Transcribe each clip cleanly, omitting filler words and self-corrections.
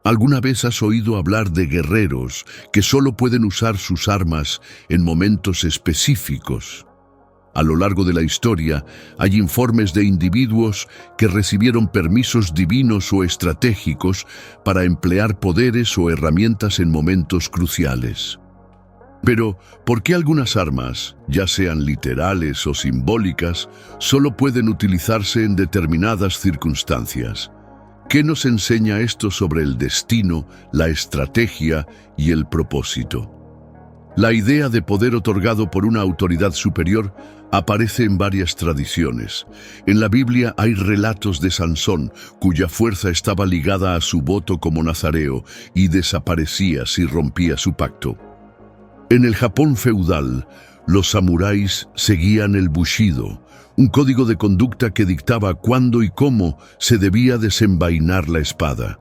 ¿Alguna vez has oído hablar de guerreros que solo pueden usar sus armas en momentos específicos? A lo largo de la historia, hay informes de individuos que recibieron permisos divinos o estratégicos para emplear poderes o herramientas en momentos cruciales. Pero, ¿por qué algunas armas, ya sean literales o simbólicas, solo pueden utilizarse en determinadas circunstancias? ¿Qué nos enseña esto sobre el destino, la estrategia y el propósito? La idea de poder otorgado por una autoridad superior aparece en varias tradiciones. En la Biblia hay relatos de Sansón, cuya fuerza estaba ligada a su voto como nazareo y desaparecía si rompía su pacto. En el Japón feudal, los samuráis seguían el bushido, un código de conducta que dictaba cuándo y cómo se debía desenvainar la espada.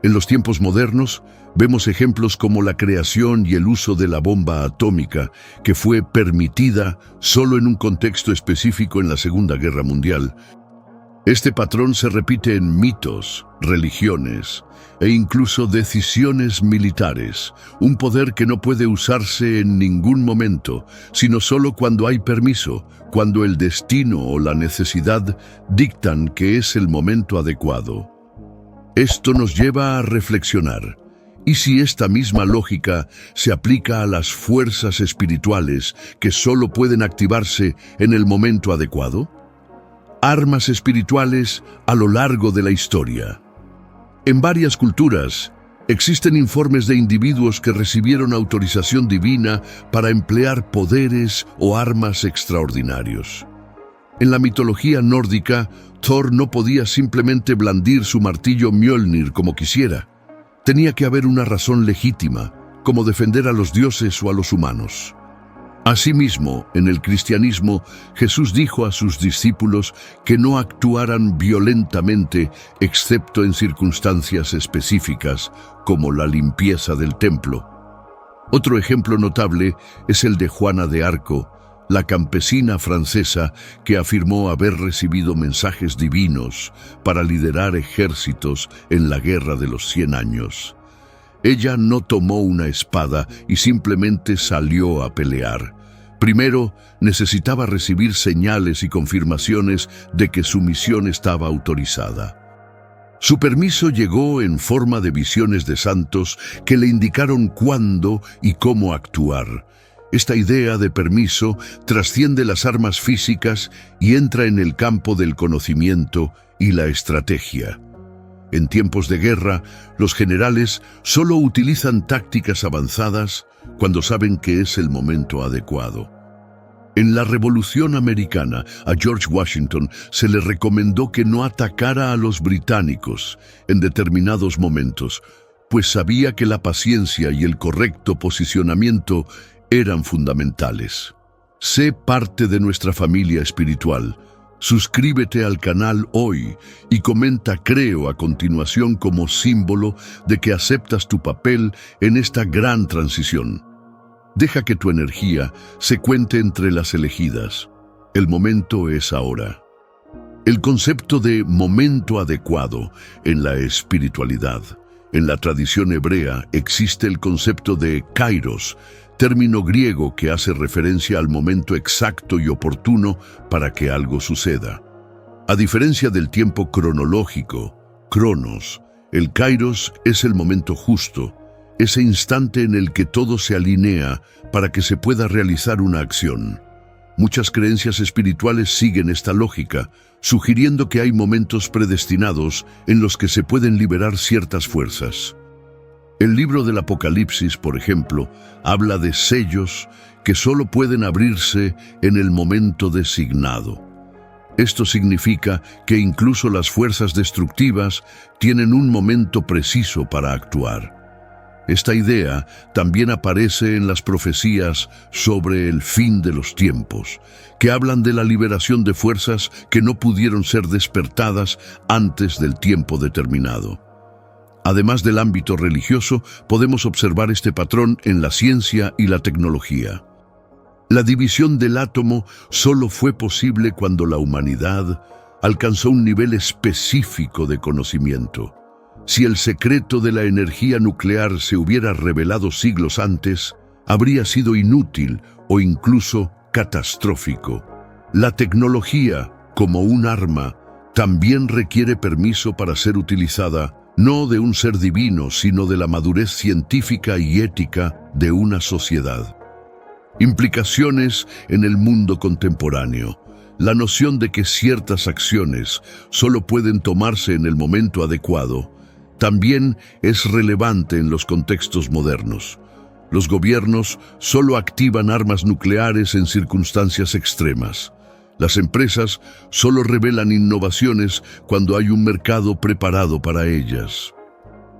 En los tiempos modernos, vemos ejemplos como la creación y el uso de la bomba atómica, que fue permitida solo en un contexto específico en la Segunda Guerra Mundial. Este patrón se repite en mitos, religiones e incluso decisiones militares, un poder que no puede usarse en ningún momento, sino solo cuando hay permiso, cuando el destino o la necesidad dictan que es el momento adecuado. Esto nos lleva a reflexionar. ¿Y si esta misma lógica se aplica a las fuerzas espirituales que solo pueden activarse en el momento adecuado? Armas espirituales a lo largo de la historia. En varias culturas, existen informes de individuos que recibieron autorización divina para emplear poderes o armas extraordinarios. En la mitología nórdica, Thor no podía simplemente blandir su martillo Mjolnir como quisiera. Tenía que haber una razón legítima, como defender a los dioses o a los humanos. Asimismo, en el cristianismo, Jesús dijo a sus discípulos que no actuaran violentamente excepto en circunstancias específicas, como la limpieza del templo. Otro ejemplo notable es el de Juana de Arco, la campesina francesa que afirmó haber recibido mensajes divinos para liderar ejércitos en la Guerra de los 100 años. Ella no tomó una espada y simplemente salió a pelear. Primero, necesitaba recibir señales y confirmaciones de que su misión estaba autorizada. Su permiso llegó en forma de visiones de santos que le indicaron cuándo y cómo actuar. Esta idea de permiso trasciende las armas físicas y entra en el campo del conocimiento y la estrategia. En tiempos de guerra, los generales solo utilizan tácticas avanzadas cuando saben que es el momento adecuado. En la Revolución Americana, a George Washington se le recomendó que no atacara a los británicos en determinados momentos, pues sabía que la paciencia y el correcto posicionamiento eran fundamentales. Sé parte de nuestra familia espiritual. Suscríbete al canal hoy y comenta "creo" a continuación como símbolo de que aceptas tu papel en esta gran transición. Deja que tu energía se cuente entre las elegidas. El momento es ahora. El concepto de momento adecuado en la espiritualidad. En la tradición hebrea existe el concepto de kairos, término griego que hace referencia al momento exacto y oportuno para que algo suceda. A diferencia del tiempo cronológico, cronos, el kairos es el momento justo, ese instante en el que todo se alinea para que se pueda realizar una acción. Muchas creencias espirituales siguen esta lógica, sugiriendo que hay momentos predestinados en los que se pueden liberar ciertas fuerzas. El libro del Apocalipsis, por ejemplo, habla de sellos que solo pueden abrirse en el momento designado. Esto significa que incluso las fuerzas destructivas tienen un momento preciso para actuar. Esta idea también aparece en las profecías sobre el fin de los tiempos, que hablan de la liberación de fuerzas que no pudieron ser despertadas antes del tiempo determinado. Además del ámbito religioso, podemos observar este patrón en la ciencia y la tecnología. La división del átomo solo fue posible cuando la humanidad alcanzó un nivel específico de conocimiento. Si el secreto de la energía nuclear se hubiera revelado siglos antes, habría sido inútil o incluso catastrófico. La tecnología, como un arma, también requiere permiso para ser utilizada, no de un ser divino, sino de la madurez científica y ética de una sociedad. Implicaciones en el mundo contemporáneo. La noción de que ciertas acciones solo pueden tomarse en el momento adecuado también es relevante en los contextos modernos. Los gobiernos solo activan armas nucleares en circunstancias extremas. Las empresas solo revelan innovaciones cuando hay un mercado preparado para ellas.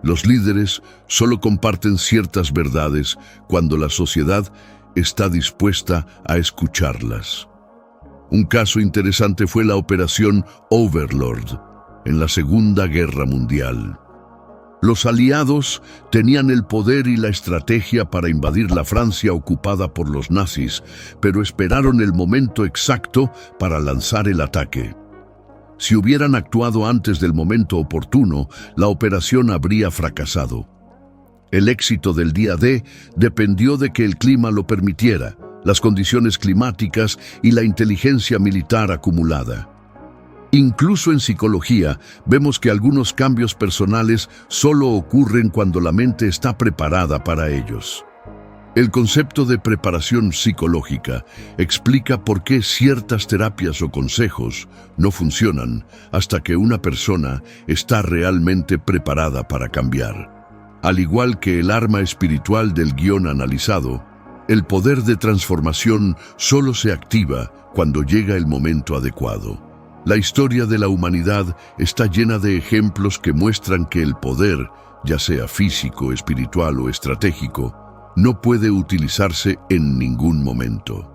Los líderes solo comparten ciertas verdades cuando la sociedad está dispuesta a escucharlas. Un caso interesante fue la Operación Overlord en la Segunda Guerra Mundial. Los aliados tenían el poder y la estrategia para invadir la Francia ocupada por los nazis, pero esperaron el momento exacto para lanzar el ataque. Si hubieran actuado antes del momento oportuno, la operación habría fracasado. El éxito del día D dependió de que el clima lo permitiera, las condiciones climáticas y la inteligencia militar acumulada. Incluso en psicología, vemos que algunos cambios personales solo ocurren cuando la mente está preparada para ellos. El concepto de preparación psicológica explica por qué ciertas terapias o consejos no funcionan hasta que una persona está realmente preparada para cambiar. Al igual que el arma espiritual del guión analizado, el poder de transformación solo se activa cuando llega el momento adecuado. La historia de la humanidad está llena de ejemplos que muestran que el poder, ya sea físico, espiritual o estratégico, no puede utilizarse en ningún momento.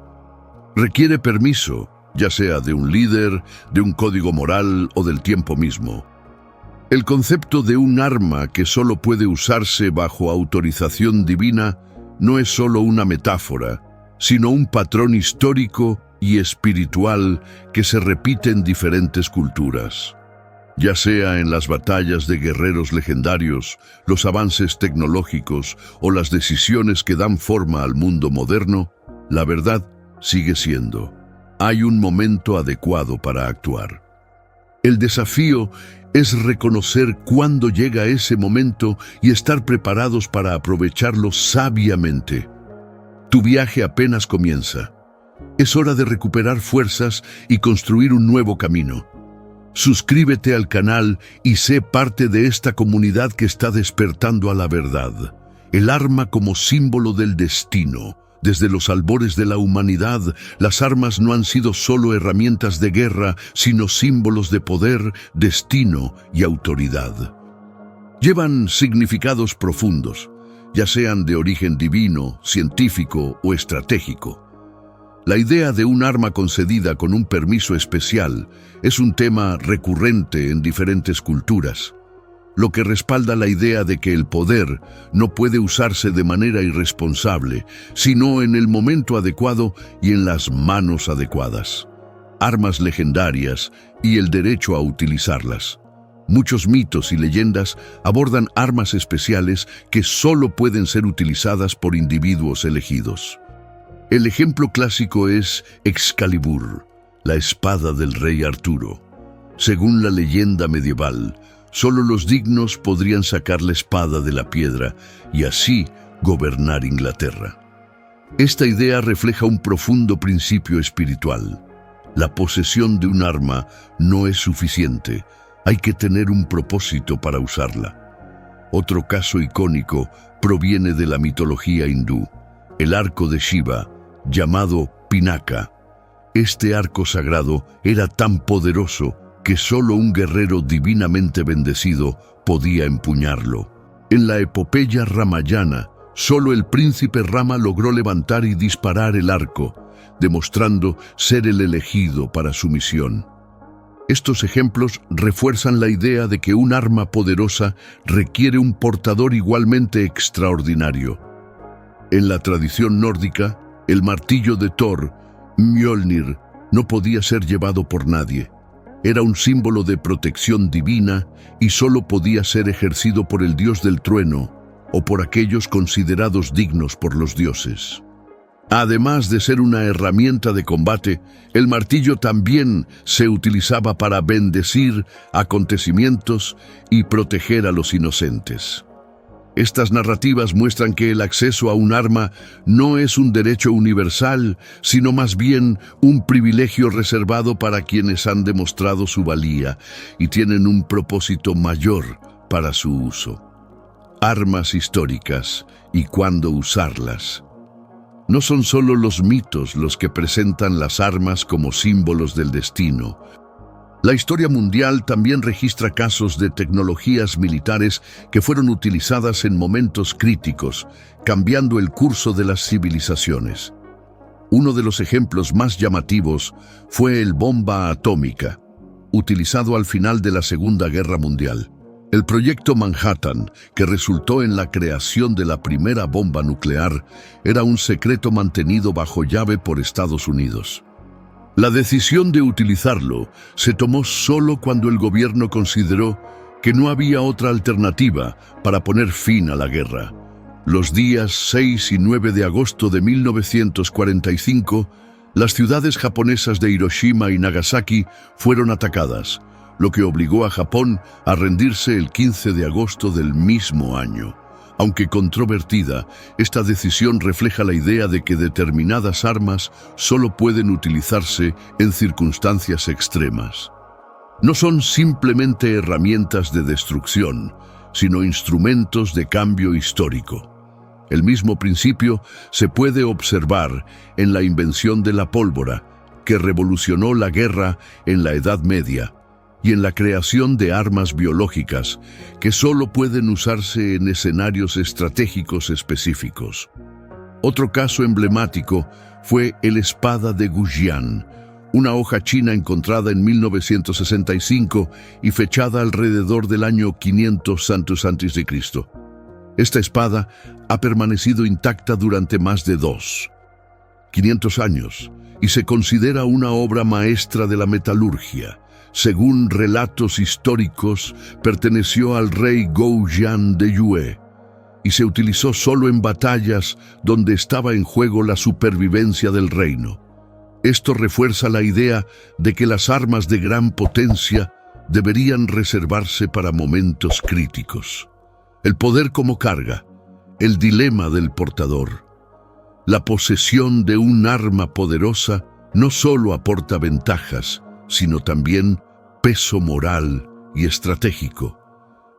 Requiere permiso, ya sea de un líder, de un código moral o del tiempo mismo. El concepto de un arma que solo puede usarse bajo autorización divina no es solo una metáfora, sino un patrón histórico y espiritual que se repite en diferentes culturas. Ya sea en las batallas de guerreros legendarios, los avances tecnológicos o las decisiones que dan forma al mundo moderno, la verdad sigue siendo: hay un momento adecuado para actuar. El desafío es reconocer cuándo llega ese momento y estar preparados para aprovecharlo sabiamente. Tu viaje apenas comienza. Es hora de recuperar fuerzas y construir un nuevo camino. Suscríbete al canal y sé parte de esta comunidad que está despertando a la verdad. El arma como símbolo del destino. Desde los albores de la humanidad, las armas no han sido solo herramientas de guerra, sino símbolos de poder, destino y autoridad. Llevan significados profundos, ya sean de origen divino, científico o estratégico. La idea de un arma concedida con un permiso especial es un tema recurrente en diferentes culturas, lo que respalda la idea de que el poder no puede usarse de manera irresponsable, sino en el momento adecuado y en las manos adecuadas. Armas legendarias y el derecho a utilizarlas. Muchos mitos y leyendas abordan armas especiales que solo pueden ser utilizadas por individuos elegidos. El ejemplo clásico es Excalibur, la espada del rey Arturo. Según la leyenda medieval, solo los dignos podrían sacar la espada de la piedra y así gobernar Inglaterra. Esta idea refleja un profundo principio espiritual. La posesión de un arma no es suficiente, hay que tener un propósito para usarla. Otro caso icónico proviene de la mitología hindú, el arco de Shiva, llamado Pinaka. Este arco sagrado era tan poderoso que solo un guerrero divinamente bendecido podía empuñarlo. En la epopeya Ramayana, solo el príncipe Rama logró levantar y disparar el arco, demostrando ser el elegido para su misión. Estos ejemplos refuerzan la idea de que un arma poderosa requiere un portador igualmente extraordinario. En la tradición nórdica, el martillo de Thor, Mjolnir, no podía ser llevado por nadie. Era un símbolo de protección divina y solo podía ser ejercido por el dios del trueno o por aquellos considerados dignos por los dioses. Además de ser una herramienta de combate, el martillo también se utilizaba para bendecir acontecimientos y proteger a los inocentes. Estas narrativas muestran que el acceso a un arma no es un derecho universal, sino más bien un privilegio reservado para quienes han demostrado su valía y tienen un propósito mayor para su uso. Armas históricas y cuándo usarlas. No son solo los mitos los que presentan las armas como símbolos del destino. La historia mundial también registra casos de tecnologías militares que fueron utilizadas en momentos críticos, cambiando el curso de las civilizaciones. Uno de los ejemplos más llamativos fue el bomba atómica, utilizado al final de la Segunda Guerra Mundial. El proyecto Manhattan, que resultó en la creación de la primera bomba nuclear, era un secreto mantenido bajo llave por Estados Unidos. La decisión de utilizarlo se tomó solo cuando el gobierno consideró que no había otra alternativa para poner fin a la guerra. Los días 6 y 9 de agosto de 1945, las ciudades japonesas de Hiroshima y Nagasaki fueron atacadas, lo que obligó a Japón a rendirse el 15 de agosto del mismo año. Aunque controvertida, esta decisión refleja la idea de que determinadas armas solo pueden utilizarse en circunstancias extremas. No son simplemente herramientas de destrucción, sino instrumentos de cambio histórico. El mismo principio se puede observar en la invención de la pólvora, que revolucionó la guerra en la Edad Media, y en la creación de armas biológicas que solo pueden usarse en escenarios estratégicos específicos. Otro caso emblemático fue el espada de Gujian, una hoja china encontrada en 1965 y fechada alrededor del año 500 a.C. Esta espada ha permanecido intacta durante más de 500 años y se considera una obra maestra de la metalurgia. Según relatos históricos, perteneció al rey Goujian de Yue y se utilizó solo en batallas donde estaba en juego la supervivencia del reino. Esto refuerza la idea de que las armas de gran potencia deberían reservarse para momentos críticos. El poder como carga, el dilema del portador. La posesión de un arma poderosa no solo aporta ventajas, sino también peso moral y estratégico.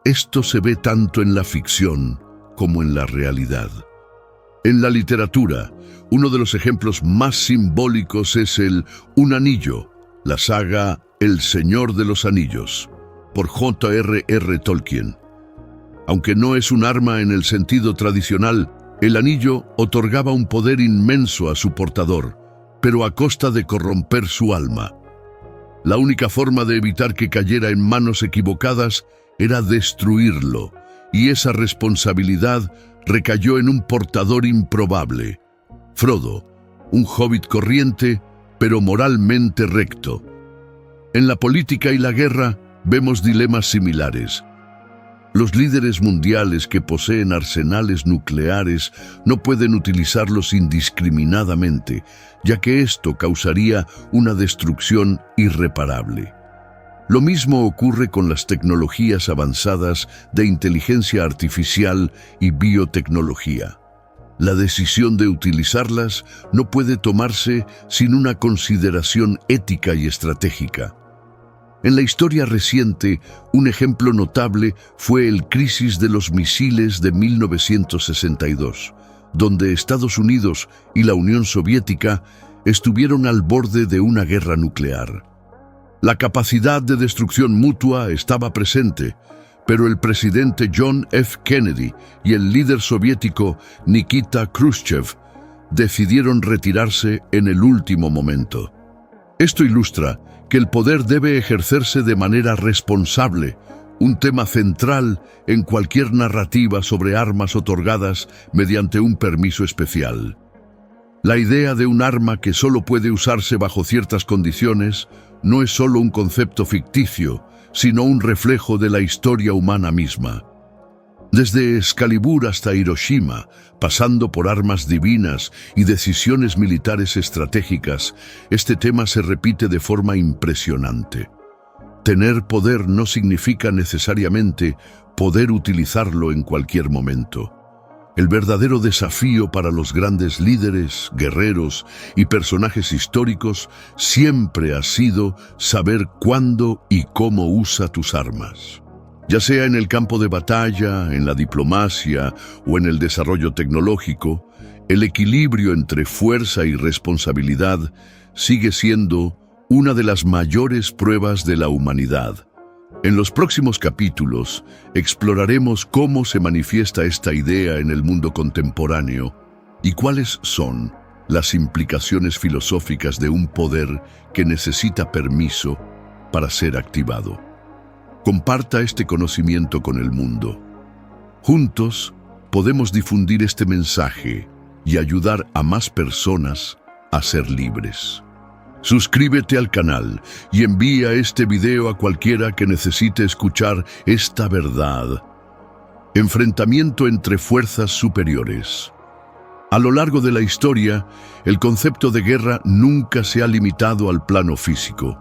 Esto se ve tanto en la ficción como en la realidad. En la literatura, uno de los ejemplos más simbólicos es Un anillo, la saga El Señor de los Anillos, por J.R.R. Tolkien. Aunque no es un arma en el sentido tradicional, el anillo otorgaba un poder inmenso a su portador, pero a costa de corromper su alma. La única forma de evitar que cayera en manos equivocadas era destruirlo, y esa responsabilidad recayó en un portador improbable, Frodo, un hobbit corriente, pero moralmente recto. En la política y la guerra vemos dilemas similares. Los líderes mundiales que poseen arsenales nucleares no pueden utilizarlos indiscriminadamente, ya que esto causaría una destrucción irreparable. Lo mismo ocurre con las tecnologías avanzadas de inteligencia artificial y biotecnología. La decisión de utilizarlas no puede tomarse sin una consideración ética y estratégica. En la historia reciente, un ejemplo notable fue el crisis de los misiles de 1962, donde Estados Unidos y la Unión Soviética estuvieron al borde de una guerra nuclear. La capacidad de destrucción mutua estaba presente, pero el presidente John F. Kennedy y el líder soviético Nikita Khrushchev decidieron retirarse en el último momento. Esto ilustra que el poder debe ejercerse de manera responsable, un tema central en cualquier narrativa sobre armas otorgadas mediante un permiso especial. La idea de un arma que solo puede usarse bajo ciertas condiciones no es solo un concepto ficticio, sino un reflejo de la historia humana misma. Desde Excalibur hasta Hiroshima, pasando por armas divinas y decisiones militares estratégicas, este tema se repite de forma impresionante. Tener poder no significa necesariamente poder utilizarlo en cualquier momento. El verdadero desafío para los grandes líderes, guerreros y personajes históricos siempre ha sido saber cuándo y cómo usa tus armas. Ya sea en el campo de batalla, en la diplomacia o en el desarrollo tecnológico, el equilibrio entre fuerza y responsabilidad sigue siendo una de las mayores pruebas de la humanidad. En los próximos capítulos exploraremos cómo se manifiesta esta idea en el mundo contemporáneo y cuáles son las implicaciones filosóficas de un poder que necesita permiso para ser activado. Comparta este conocimiento con el mundo. Juntos podemos difundir este mensaje y ayudar a más personas a ser libres. Suscríbete al canal y envía este video a cualquiera que necesite escuchar esta verdad. Enfrentamiento entre fuerzas superiores. A lo largo de la historia, el concepto de guerra nunca se ha limitado al plano físico.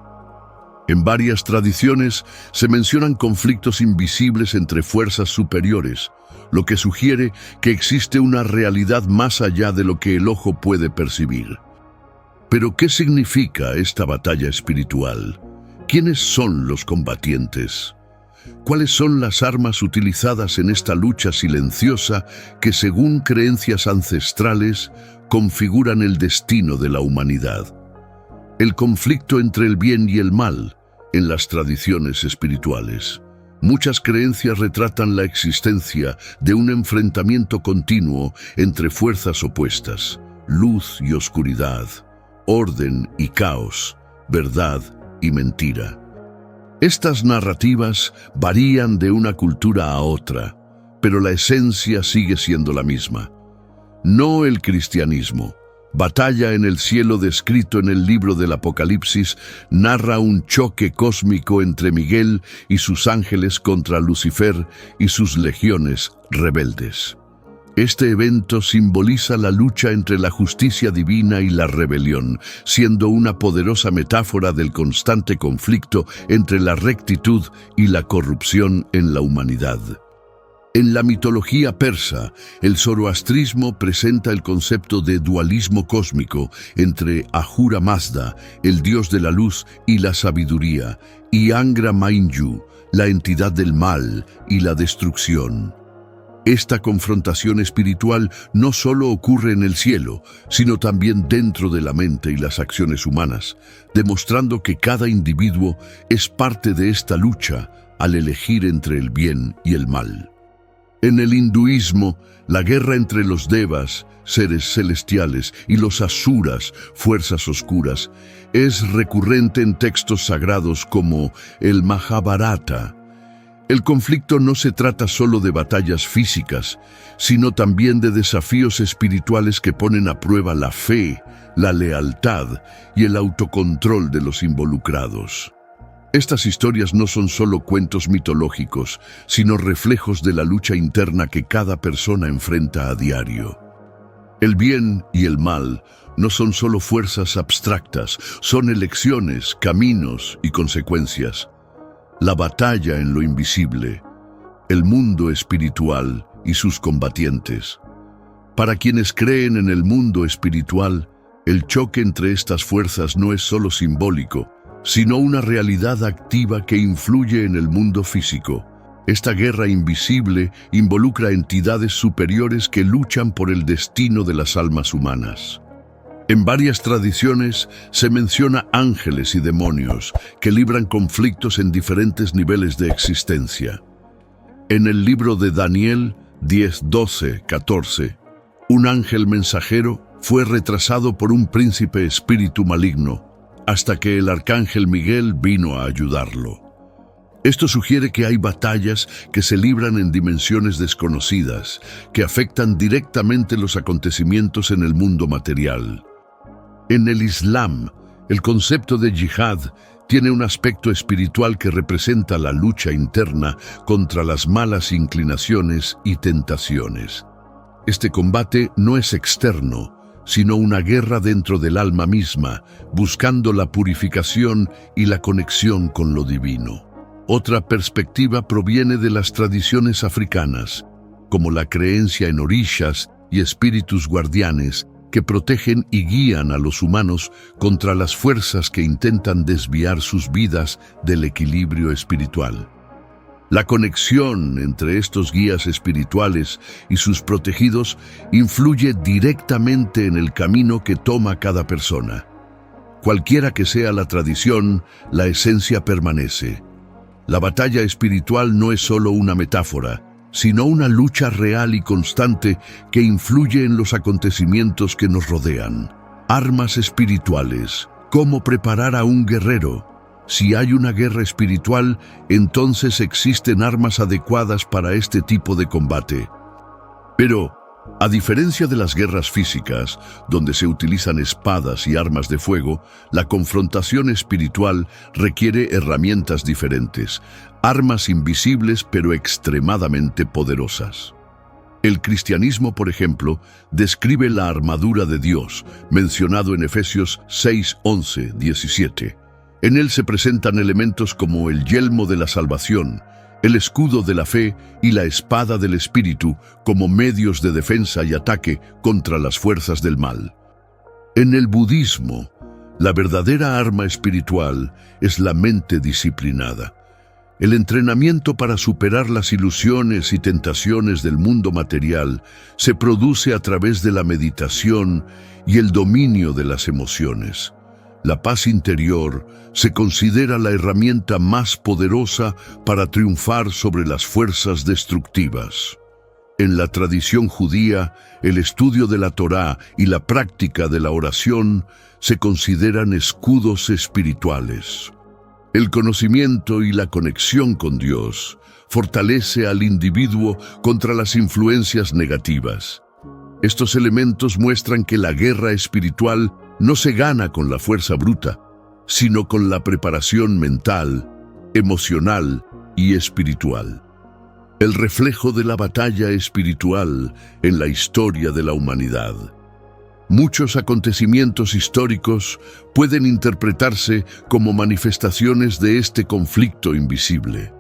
En varias tradiciones se mencionan conflictos invisibles entre fuerzas superiores, lo que sugiere que existe una realidad más allá de lo que el ojo puede percibir. Pero, ¿qué significa esta batalla espiritual? ¿Quiénes son los combatientes? ¿Cuáles son las armas utilizadas en esta lucha silenciosa que, según creencias ancestrales, configuran el destino de la humanidad? El conflicto entre el bien y el mal en las tradiciones espirituales. Muchas creencias retratan la existencia de un enfrentamiento continuo entre fuerzas opuestas, luz y oscuridad, orden y caos, verdad y mentira. Estas narrativas varían de una cultura a otra, pero la esencia sigue siendo la misma. No el cristianismo. Batalla en el cielo descrito en el libro del Apocalipsis narra un choque cósmico entre Miguel y sus ángeles contra Lucifer y sus legiones rebeldes. Este evento simboliza la lucha entre la justicia divina y la rebelión, siendo una poderosa metáfora del constante conflicto entre la rectitud y la corrupción en la humanidad. En la mitología persa, el zoroastrismo presenta el concepto de dualismo cósmico entre Ahura Mazda, el dios de la luz y la sabiduría, y Angra Mainyu, la entidad del mal y la destrucción. Esta confrontación espiritual no solo ocurre en el cielo, sino también dentro de la mente y las acciones humanas, demostrando que cada individuo es parte de esta lucha al elegir entre el bien y el mal. En el hinduismo, la guerra entre los devas, seres celestiales, y los asuras, fuerzas oscuras, es recurrente en textos sagrados como el Mahabharata. El conflicto no se trata solo de batallas físicas, sino también de desafíos espirituales que ponen a prueba la fe, la lealtad y el autocontrol de los involucrados. Estas historias no son solo cuentos mitológicos, sino reflejos de la lucha interna que cada persona enfrenta a diario. El bien y el mal no son solo fuerzas abstractas, son elecciones, caminos y consecuencias. La batalla en lo invisible, el mundo espiritual y sus combatientes. Para quienes creen en el mundo espiritual, el choque entre estas fuerzas no es solo simbólico, sino una realidad activa que influye en el mundo físico. Esta guerra invisible involucra entidades superiores que luchan por el destino de las almas humanas. En varias tradiciones se menciona ángeles y demonios que libran conflictos en diferentes niveles de existencia. En el libro de Daniel 10, 12, 14, un ángel mensajero fue retrasado por un príncipe espíritu maligno, hasta que el arcángel Miguel vino a ayudarlo. Esto sugiere que hay batallas que se libran en dimensiones desconocidas, que afectan directamente los acontecimientos en el mundo material. En el Islam, el concepto de yihad tiene un aspecto espiritual que representa la lucha interna contra las malas inclinaciones y tentaciones. Este combate no es externo, sino una guerra dentro del alma misma, buscando la purificación y la conexión con lo divino. Otra perspectiva proviene de las tradiciones africanas, como la creencia en orishas y espíritus guardianes que protegen y guían a los humanos contra las fuerzas que intentan desviar sus vidas del equilibrio espiritual. La conexión entre estos guías espirituales y sus protegidos influye directamente en el camino que toma cada persona. Cualquiera que sea la tradición, la esencia permanece. La batalla espiritual no es solo una metáfora, sino una lucha real y constante que influye en los acontecimientos que nos rodean. Armas espirituales. ¿Cómo preparar a un guerrero? Si hay una guerra espiritual, entonces existen armas adecuadas para este tipo de combate. Pero, a diferencia de las guerras físicas, donde se utilizan espadas y armas de fuego, la confrontación espiritual requiere herramientas diferentes, armas invisibles pero extremadamente poderosas. El cristianismo, por ejemplo, describe la armadura de Dios, mencionado en Efesios 6, 11, 17. En él se presentan elementos como el yelmo de la salvación, el escudo de la fe y la espada del Espíritu como medios de defensa y ataque contra las fuerzas del mal. En el budismo, la verdadera arma espiritual es la mente disciplinada. El entrenamiento para superar las ilusiones y tentaciones del mundo material se produce a través de la meditación y el dominio de las emociones. La paz interior se considera la herramienta más poderosa para triunfar sobre las fuerzas destructivas. En la tradición judía, el estudio de la Torá y la práctica de la oración se consideran escudos espirituales. El conocimiento y la conexión con Dios fortalece al individuo contra las influencias negativas. Estos elementos muestran que la guerra espiritual no se gana con la fuerza bruta, sino con la preparación mental, emocional y espiritual. El reflejo de la batalla espiritual en la historia de la humanidad. Muchos acontecimientos históricos pueden interpretarse como manifestaciones de este conflicto invisible.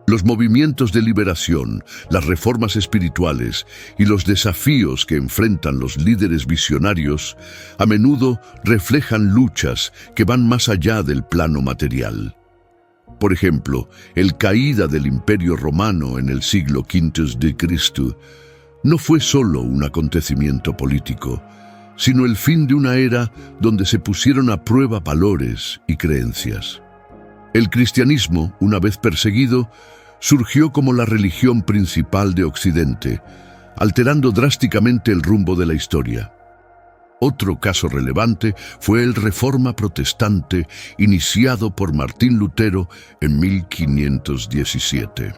Los movimientos de liberación, las reformas espirituales y los desafíos que enfrentan los líderes visionarios a menudo reflejan luchas que van más allá del plano material. Por ejemplo, el caída del Imperio Romano en el siglo V d.C. no fue solo un acontecimiento político, sino el fin de una era donde se pusieron a prueba valores y creencias. El cristianismo, una vez perseguido, surgió como la religión principal de Occidente, alterando drásticamente el rumbo de la historia. Otro caso relevante fue el Reforma Protestante, iniciado por Martín Lutero en 1517.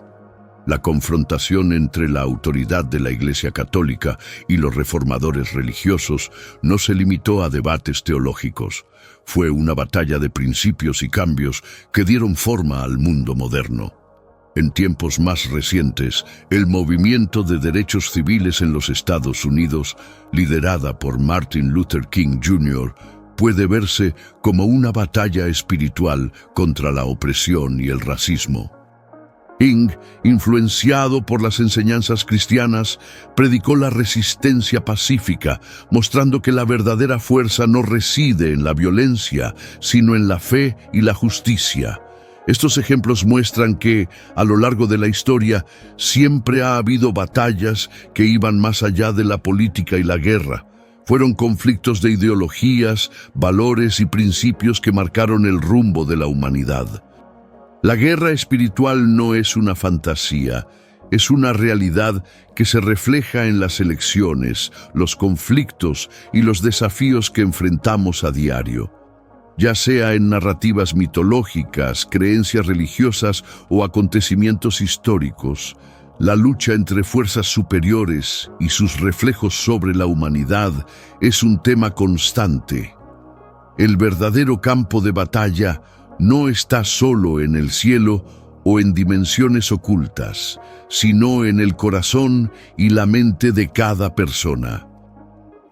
La confrontación entre la autoridad de la Iglesia Católica y los reformadores religiosos no se limitó a debates teológicos. Fue una batalla de principios y cambios que dieron forma al mundo moderno. En tiempos más recientes, el movimiento de derechos civiles en los Estados Unidos, liderada por Martin Luther King Jr., puede verse como una batalla espiritual contra la opresión y el racismo. King, influenciado por las enseñanzas cristianas, predicó la resistencia pacífica, mostrando que la verdadera fuerza no reside en la violencia, sino en la fe y la justicia. Estos ejemplos muestran que, a lo largo de la historia, siempre ha habido batallas que iban más allá de la política y la guerra. Fueron conflictos de ideologías, valores y principios que marcaron el rumbo de la humanidad. La guerra espiritual no es una fantasía, es una realidad que se refleja en las elecciones, los conflictos y los desafíos que enfrentamos a diario. Ya sea en narrativas mitológicas, creencias religiosas o acontecimientos históricos, la lucha entre fuerzas superiores y sus reflejos sobre la humanidad es un tema constante. El verdadero campo de batalla no está solo en el cielo o en dimensiones ocultas, sino en el corazón y la mente de cada persona.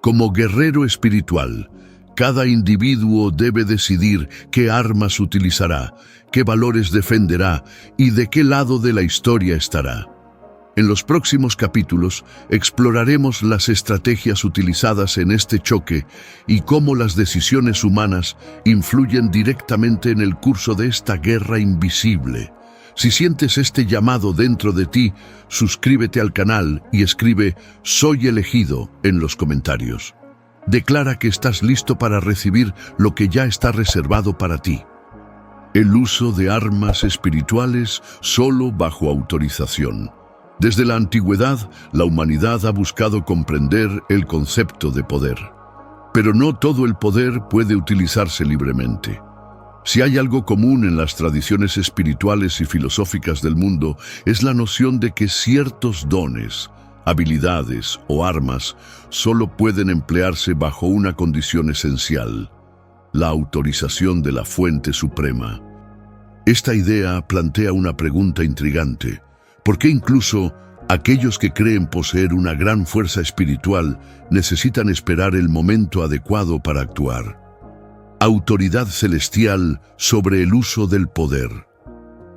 Como guerrero espiritual, cada individuo debe decidir qué armas utilizará, qué valores defenderá y de qué lado de la historia estará. En los próximos capítulos exploraremos las estrategias utilizadas en este choque y cómo las decisiones humanas influyen directamente en el curso de esta guerra invisible. Si sientes este llamado dentro de ti, suscríbete al canal y escribe "Soy elegido" en los comentarios. Declara que estás listo para recibir lo que ya está reservado para ti. El uso de armas espirituales solo bajo autorización. Desde la antigüedad, la humanidad ha buscado comprender el concepto de poder. Pero no todo el poder puede utilizarse libremente. Si hay algo común en las tradiciones espirituales y filosóficas del mundo, es la noción de que ciertos dones, habilidades o armas solo pueden emplearse bajo una condición esencial: la autorización de la fuente suprema. Esta idea plantea una pregunta intrigante. ¿Por qué incluso aquellos que creen poseer una gran fuerza espiritual necesitan esperar el momento adecuado para actuar? Autoridad celestial sobre el uso del poder.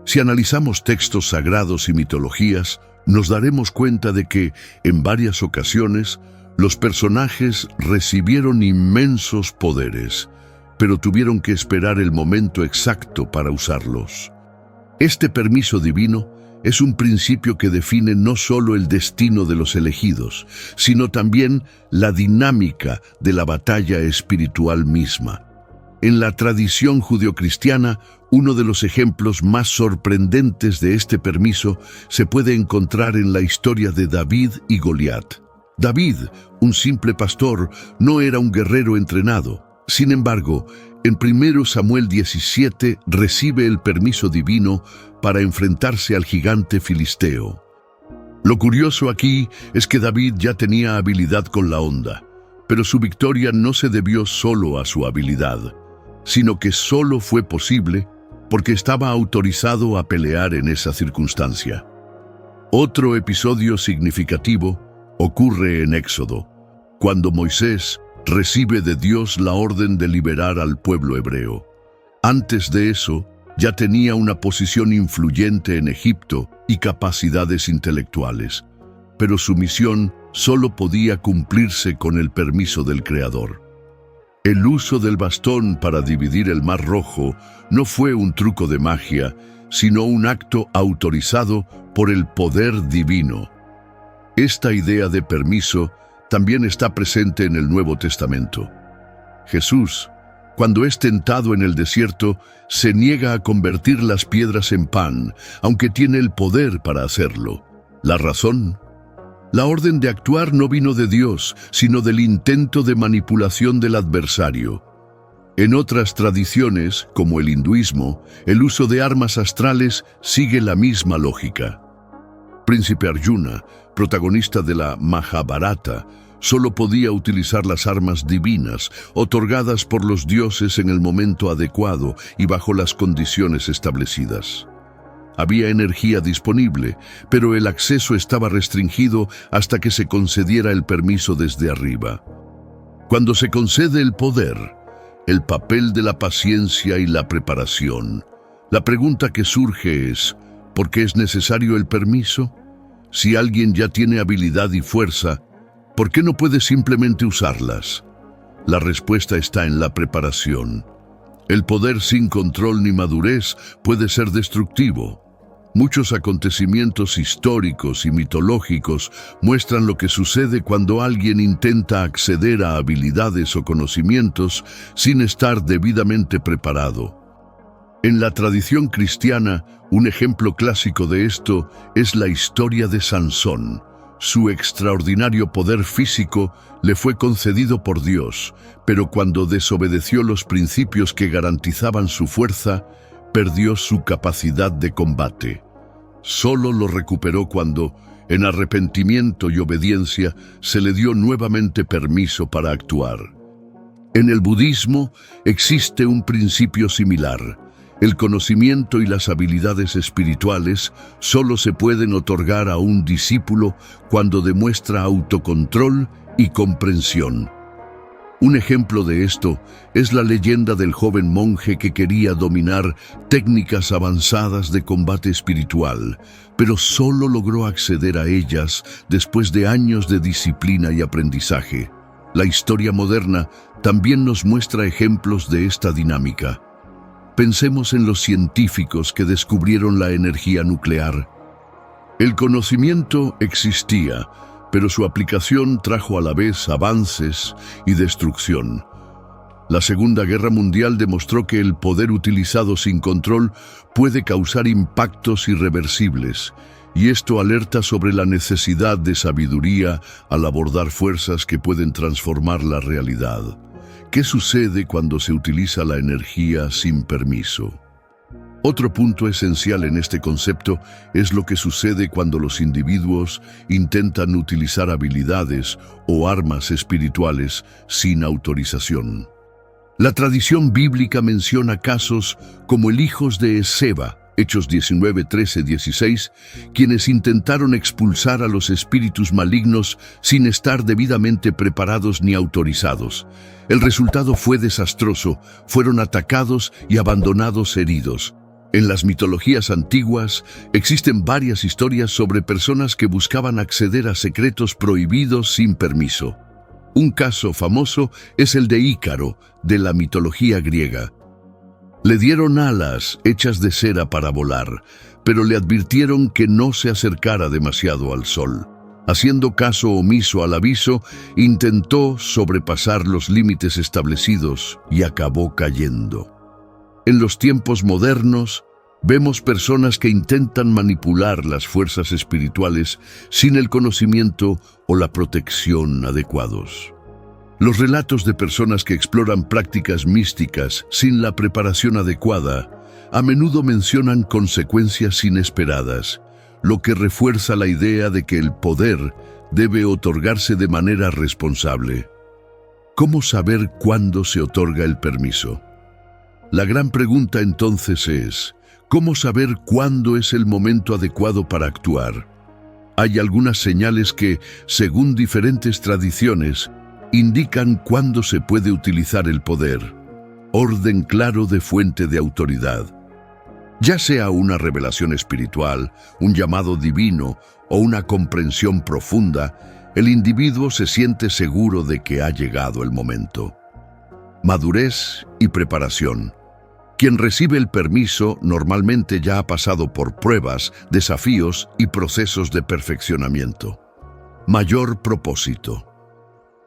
Si analizamos textos sagrados y mitologías, nos daremos cuenta de que, en varias ocasiones, los personajes recibieron inmensos poderes, pero tuvieron que esperar el momento exacto para usarlos. Este permiso divino es un principio que define no solo el destino de los elegidos, sino también la dinámica de la batalla espiritual misma. En la tradición judeocristiana, uno de los ejemplos más sorprendentes de este permiso se puede encontrar en la historia de David y Goliat. David, un simple pastor, no era un guerrero entrenado. Sin embargo, en 1 Samuel 17 recibe el permiso divino para enfrentarse al gigante filisteo. Lo curioso aquí es que David ya tenía habilidad con la honda, pero su victoria no se debió solo a su habilidad, sino que solo fue posible porque estaba autorizado a pelear en esa circunstancia. Otro episodio significativo ocurre en Éxodo, cuando Moisés recibe de Dios la orden de liberar al pueblo hebreo. Antes de eso, ya tenía una posición influyente en Egipto y capacidades intelectuales, pero su misión solo podía cumplirse con el permiso del Creador. El uso del bastón para dividir el Mar Rojo no fue un truco de magia, sino un acto autorizado por el poder divino. Esta idea de permiso también está presente en el Nuevo Testamento. Jesús, cuando es tentado en el desierto, se niega a convertir las piedras en pan, aunque tiene el poder para hacerlo. ¿La razón? La orden de actuar no vino de Dios, sino del intento de manipulación del adversario. En otras tradiciones, como el hinduismo, el uso de armas astrales sigue la misma lógica. Príncipe Arjuna, protagonista de la Mahabharata, solo podía utilizar las armas divinas, otorgadas por los dioses en el momento adecuado y bajo las condiciones establecidas. Había energía disponible, pero el acceso estaba restringido hasta que se concediera el permiso desde arriba. Cuando se concede el poder, el papel de la paciencia y la preparación, la pregunta que surge es: ¿por qué es necesario el permiso? Si alguien ya tiene habilidad y fuerza, ¿por qué no puede simplemente usarlas? La respuesta está en la preparación. El poder sin control ni madurez puede ser destructivo. Muchos acontecimientos históricos y mitológicos muestran lo que sucede cuando alguien intenta acceder a habilidades o conocimientos sin estar debidamente preparado. En la tradición cristiana, un ejemplo clásico de esto es la historia de Sansón. Su extraordinario poder físico le fue concedido por Dios, pero cuando desobedeció los principios que garantizaban su fuerza, perdió su capacidad de combate. Solo lo recuperó cuando, en arrepentimiento y obediencia, se le dio nuevamente permiso para actuar. En el budismo existe un principio similar. El conocimiento y las habilidades espirituales solo se pueden otorgar a un discípulo cuando demuestra autocontrol y comprensión. Un ejemplo de esto es la leyenda del joven monje que quería dominar técnicas avanzadas de combate espiritual, pero solo logró acceder a ellas después de años de disciplina y aprendizaje. La historia moderna también nos muestra ejemplos de esta dinámica. Pensemos en los científicos que descubrieron la energía nuclear. El conocimiento existía, pero su aplicación trajo a la vez avances y destrucción. La Segunda Guerra Mundial demostró que el poder utilizado sin control puede causar impactos irreversibles, y esto alerta sobre la necesidad de sabiduría al abordar fuerzas que pueden transformar la realidad. ¿Qué sucede cuando se utiliza la energía sin permiso? Otro punto esencial en este concepto es lo que sucede cuando los individuos intentan utilizar habilidades o armas espirituales sin autorización. La tradición bíblica menciona casos como el hijos de Esceva, Hechos 19, 13, 16, quienes intentaron expulsar a los espíritus malignos sin estar debidamente preparados ni autorizados. El resultado fue desastroso, fueron atacados y abandonados heridos. En las mitologías antiguas existen varias historias sobre personas que buscaban acceder a secretos prohibidos sin permiso. Un caso famoso es el de Ícaro, de la mitología griega. Le dieron alas hechas de cera para volar, pero le advirtieron que no se acercara demasiado al sol. Haciendo caso omiso al aviso, intentó sobrepasar los límites establecidos y acabó cayendo. En los tiempos modernos, vemos personas que intentan manipular las fuerzas espirituales sin el conocimiento o la protección adecuados. Los relatos de personas que exploran prácticas místicas sin la preparación adecuada a menudo mencionan consecuencias inesperadas, lo que refuerza la idea de que el poder debe otorgarse de manera responsable. ¿Cómo saber cuándo se otorga el permiso? La gran pregunta entonces es, ¿cómo saber cuándo es el momento adecuado para actuar? Hay algunas señales que, según diferentes tradiciones, indican cuándo se puede utilizar el poder. Orden claro de fuente de autoridad. Ya sea una revelación espiritual, un llamado divino o una comprensión profunda, el individuo se siente seguro de que ha llegado el momento. Madurez y preparación. Quien recibe el permiso normalmente ya ha pasado por pruebas, desafíos y procesos de perfeccionamiento. Mayor propósito.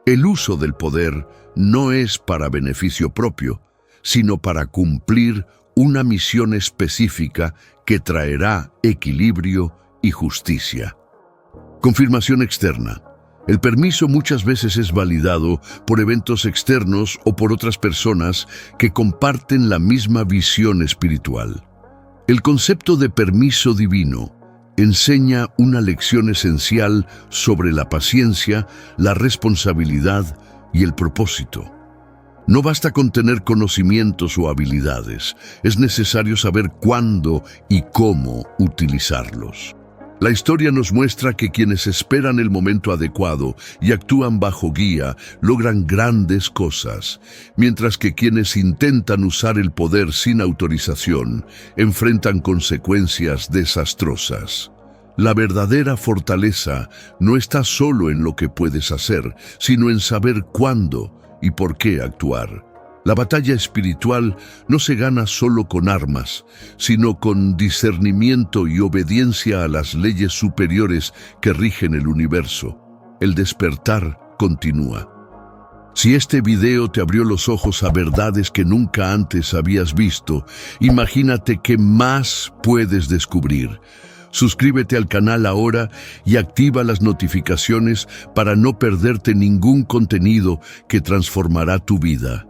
El uso del poder no es para beneficio propio, sino para cumplir una misión específica que traerá equilibrio y justicia. Confirmación externa. El permiso muchas veces es validado por eventos externos o por otras personas que comparten la misma visión espiritual. El concepto de permiso divino enseña una lección esencial sobre la paciencia, la responsabilidad y el propósito. No basta con tener conocimientos o habilidades, es necesario saber cuándo y cómo utilizarlos. La historia nos muestra que quienes esperan el momento adecuado y actúan bajo guía logran grandes cosas, mientras que quienes intentan usar el poder sin autorización enfrentan consecuencias desastrosas. La verdadera fortaleza no está solo en lo que puedes hacer, sino en saber cuándo y por qué actuar. La batalla espiritual no se gana solo con armas, sino con discernimiento y obediencia a las leyes superiores que rigen el universo. El despertar continúa. Si este video te abrió los ojos a verdades que nunca antes habías visto, imagínate qué más puedes descubrir. Suscríbete al canal ahora y activa las notificaciones para no perderte ningún contenido que transformará tu vida.